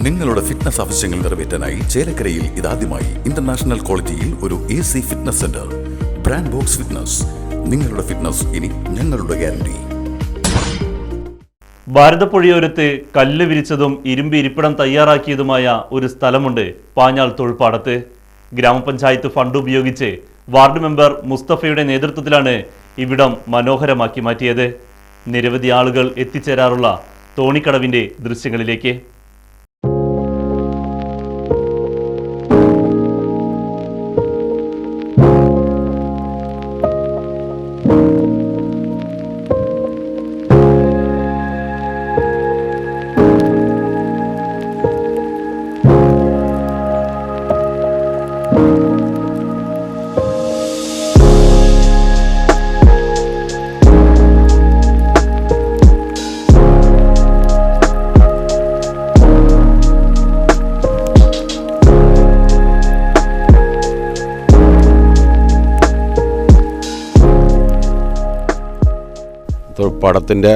നിങ്ങളുടെ ഫിറ്റ്നസ് ആവശ്യങ്ങൾ നിറവേറ്റാനായി ചേലക്കരയിൽ ഇതാദ്യമായി ഇന്റർനാഷണൽ ക്വാളിറ്റിയിൽ ഒരു AC fitness centre. Brand box fitness. നിങ്ങളുടെ ഫിറ്റ്നസ് ഇനി ഞങ്ങളുടെ ഗ്യാരണ്ടി. ഭാരതപ്പുഴയോരത്ത് കല്ല് വിരിച്ചതും ഇരുമ്പ് ഇരിപ്പിടം തയ്യാറാക്കിയതുമായ ഒരു സ്ഥലമുണ്ട് പാഞ്ഞാൾ തൊഴുപ്പാടത്ത്. ഗ്രാമപഞ്ചായത്ത് ഫണ്ട് ഉപയോഗിച്ച് വാർഡ് മെമ്പർ മുസ്തഫയുടെ നേതൃത്വത്തിലാണ് ഇവിടം മനോഹരമാക്കി മാറ്റിയത്. നിരവധി ആളുകൾ എത്തിച്ചേരാറുള്ള തോണിക്കടവിന്റെ ദൃശ്യങ്ങളിലേക്ക്. തൊഴുപ്പാടത്തിൻ്റെ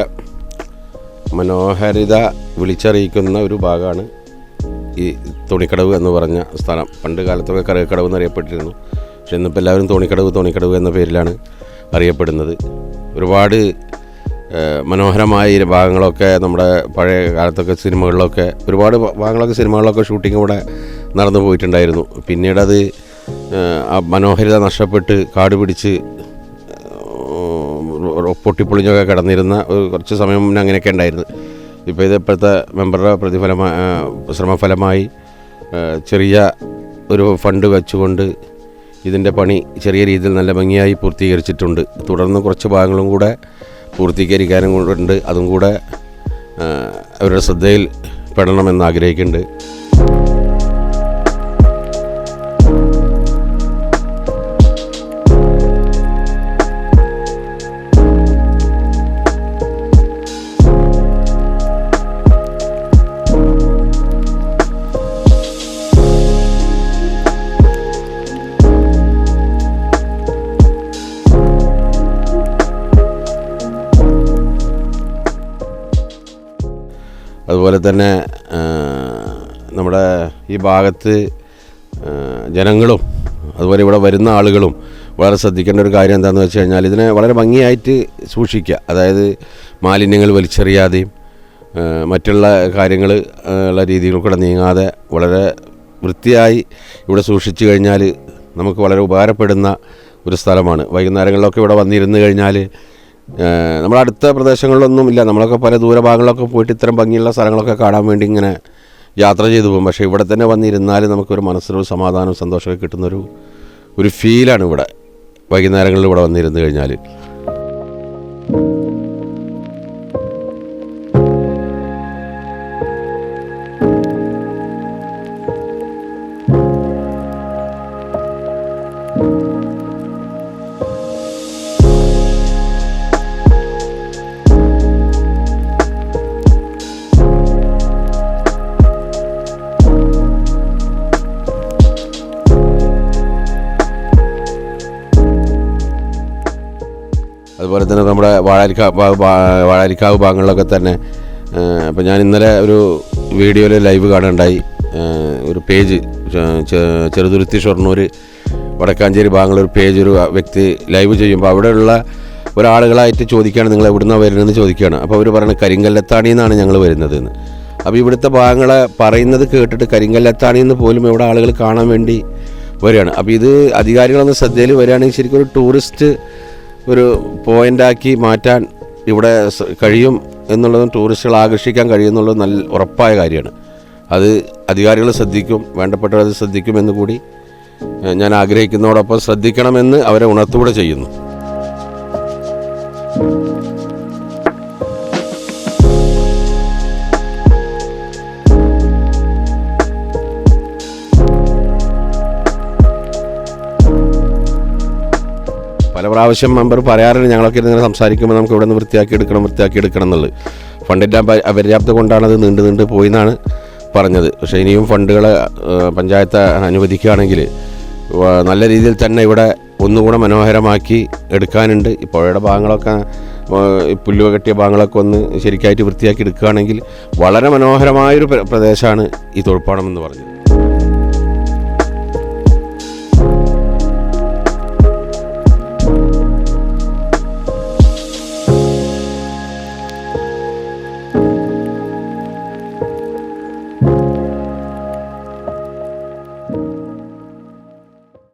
മനോഹാരിത വിളിച്ചറിയിക്കുന്ന ഒരു ഭാഗമാണ് ഈ തോണിക്കടവ് എന്ന് പറഞ്ഞ സ്ഥലം. പണ്ട് കാലത്തൊക്കെ കരകടവ് എന്നറിയപ്പെട്ടിരുന്നു. പക്ഷെ ഇന്നിപ്പോൾ എല്ലാവരും തോണിക്കടവ് എന്ന പേരിലാണ് അറിയപ്പെടുന്നത്. ഒരുപാട് മനോഹരമായ ഭാഗങ്ങളൊക്കെ നമ്മുടെ പഴയ കാലത്തൊക്കെ സിനിമകളിലൊക്കെ ഒരുപാട് സിനിമകളിലൊക്കെ ഷൂട്ടിംഗ് ഇവിടെ നടന്നു പോയിട്ടുണ്ടായിരുന്നു. പിന്നീടത് ആ മനോഹാരിത നഷ്ടപ്പെട്ട് കാട് പിടിച്ച് പൊട്ടിപ്പൊളിഞ്ഞൊക്കെ കിടന്നിരുന്ന കുറച്ച് സമയം മുന്നേ അങ്ങനെയൊക്കെ ഉണ്ടായിരുന്നു. ഇപ്പോൾ ഇത് ഇപ്പോഴത്തെ മെമ്പറുടെ ശ്രമഫലമായി ചെറിയ ഒരു ഫണ്ട് വെച്ചുകൊണ്ട് ഇതിൻ്റെ പണി ചെറിയ രീതിയിൽ നല്ല ഭംഗിയായി പൂർത്തീകരിച്ചിട്ടുണ്ട്. തുടർന്ന് കുറച്ച് ഭാഗങ്ങളും കൂടെ പൂർത്തീകരിക്കാനും ഉണ്ട്. അതും കൂടെ അവരുടെ ശ്രദ്ധയിൽ പെടണമെന്ന് ആഗ്രഹിക്കുന്നുണ്ട്. അതുപോലെ തന്നെ നമ്മുടെ ഈ ഭാഗത്ത് ജനങ്ങളും അതുപോലെ ഇവിടെ വരുന്ന ആളുകളും വളരെ ശ്രദ്ധിക്കേണ്ട ഒരു കാര്യം എന്താണെന്ന് വെച്ച് കഴിഞ്ഞാൽ ഇതിനെ വളരെ ഭംഗിയായിട്ട് സൂക്ഷിക്കുക. അതായത് മാലിന്യങ്ങൾ വലിച്ചെറിയാതെയും മറ്റുള്ള കാര്യങ്ങൾ ഉള്ള രീതിയിൽ കൂടെ നീങ്ങാതെ വളരെ വൃത്തിയായി ഇവിടെ സൂക്ഷിച്ചു കഴിഞ്ഞാൽ നമുക്ക് വളരെ ഉപകാരപ്പെടുന്ന ഒരു സ്ഥലമാണ്. വൈകുന്നേരങ്ങളിലൊക്കെ ഇവിടെ വന്നിരുന്ന് കഴിഞ്ഞാൽ നമ്മുടെ അടുത്ത പ്രദേശങ്ങളിലൊന്നുമില്ല. നമ്മളൊക്കെ പല ദൂരഭാഗങ്ങളിലൊക്കെ പോയിട്ട് ഇത്തരം ഭംഗിയുള്ള സ്ഥലങ്ങളൊക്കെ കാണാൻ വേണ്ടി ഇങ്ങനെ യാത്ര ചെയ്തു പോകും. പക്ഷേ ഇവിടെ തന്നെ വന്നിരുന്നാൽ നമുക്കൊരു മനസ്സിനൊരു സമാധാനവും സന്തോഷമൊക്കെ കിട്ടുന്നൊരു ഫീലാണ് ഇവിടെ വൈകുന്നേരങ്ങളിൽ ഇവിടെ വന്നിരുന്ന് കഴിഞ്ഞാൽ. അതുപോലെ തന്നെ നമ്മുടെ വാഴാരിക്കാവ് ഭാഗങ്ങളിലൊക്കെ തന്നെ അപ്പോൾ ഞാൻ ഇന്നലെ ഒരു വീഡിയോയിൽ ലൈവ് കാണുകയുണ്ടായി. ഒരു പേജ് ചെറുതുരുത്തി ഷൊർണൂർ വടക്കാഞ്ചേരി ഭാഗങ്ങളൊരു പേജ് ഒരു വ്യക്തി ലൈവ് ചെയ്യുമ്പോൾ അവിടെയുള്ള ഒരാളുകളായിട്ട് ചോദിക്കുകയാണ്, നിങ്ങൾ എവിടുന്നാണ് വരുന്നതെന്ന് ചോദിക്കുകയാണ്. അപ്പോൾ അവർ പറയുന്നത് കരിങ്കല്ലത്താണി എന്നാണ് ഞങ്ങൾ വരുന്നത് എന്ന്. അപ്പോൾ ഇവിടുത്തെ ഭാഗങ്ങളെ പറയുന്നത് കേട്ടിട്ട് കരിങ്കല്ലത്താണി എന്ന് പോലും ഇവിടെ ആളുകൾ കാണാൻ വേണ്ടി വരികയാണ്. അപ്പോൾ ഇത് അധികാരികളൊന്ന് ശ്രദ്ധയിൽ വരികയാണെങ്കിൽ ശരിക്കും ഒരു ടൂറിസ്റ്റ് ഒരു പോയിൻ്റാക്കി മാറ്റാൻ ഇവിടെ കഴിയും എന്നുള്ളതും ടൂറിസ്റ്റുകൾ ആകർഷിക്കാൻ കഴിയുമെന്നുള്ളത് നല്ല ഉറപ്പായ കാര്യമാണ്. അത് അധികാരികൾ ശ്രദ്ധിക്കും, വേണ്ടപ്പെട്ടവർ അത് ശ്രദ്ധിക്കുമെന്ന് കൂടി ഞാൻ ആഗ്രഹിക്കുന്നതോടൊപ്പം ശ്രദ്ധിക്കണമെന്ന് അവരെ ഉണർത്തുകൂടെ ചെയ്യുന്നു. പല പ്രാവശ്യം മെമ്പർ പറയാറുണ്ട്, ഞങ്ങളൊക്കെ ഇങ്ങനെ സംസാരിക്കുമ്പോൾ നമുക്ക് ഇവിടെ നിന്ന് വൃത്തിയാക്കി എടുക്കണം എന്നുള്ളത്. ഫണ്ടിൻ്റെ അപര്യാപ്തത കൊണ്ടാണത് നീണ്ട് പോയി എന്നാണ് പറഞ്ഞത്. പക്ഷേ ഇനിയും ഫണ്ടുകൾ പഞ്ചായത്ത് അനുവദിക്കുകയാണെങ്കിൽ നല്ല രീതിയിൽ തന്നെ ഇവിടെ ഒന്നുകൂടെ മനോഹരമാക്കി എടുക്കാനുണ്ട്. ഈ പുഴയുടെ ഭാഗങ്ങളൊക്കെ പുല്ല് കെട്ടിയ ഭാഗങ്ങളൊക്കെ ഒന്ന് ശരിക്കായിട്ട് വൃത്തിയാക്കി എടുക്കുകയാണെങ്കിൽ വളരെ മനോഹരമായൊരു പ്രദേശമാണ് ഈ തൊഴുപ്പാടം എന്ന് പറഞ്ഞത്.